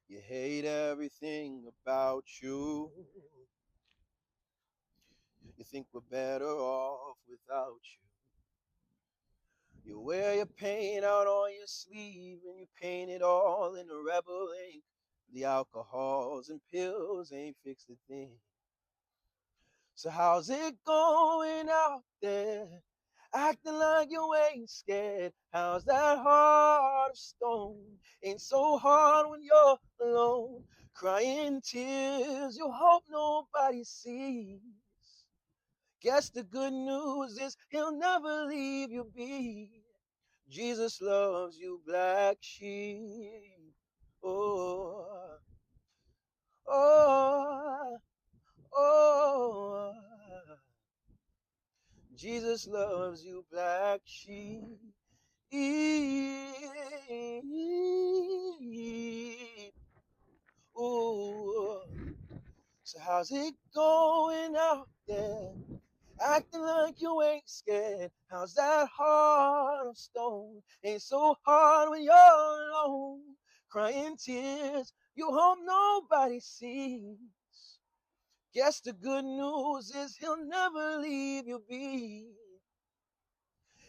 You hate everything about you. You think we're better off without you. You wear your pain out on your sleeve and you paint it all in a rebel ink. The alcohols and pills ain't fixed a thing. So how's it going out there? Acting like you ain't scared. How's that heart of stone? Ain't so hard when you're alone. Crying tears you hope nobody sees. Guess the good news is he'll never leave you be. Jesus loves you, black sheep. Oh, oh, oh. Jesus loves you, black sheep. Ooh. So how's it going out there? Acting like you ain't scared. How's that heart of stone? Ain't so hard when you're alone. Crying tears you hope nobody sees. Guess the good news is he'll never leave you be.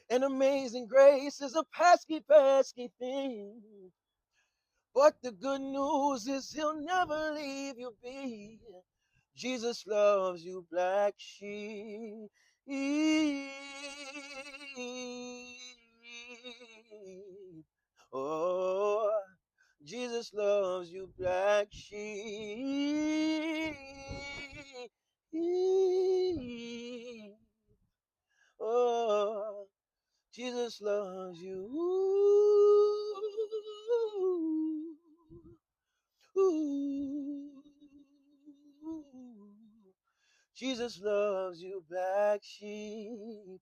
And amazing grace is a pesky thing. But the good news is he'll never leave you be. Jesus loves you, black sheep. Oh, Jesus loves you, black sheep. Oh, Jesus loves you. Ooh, ooh. Jesus loves you, black sheep.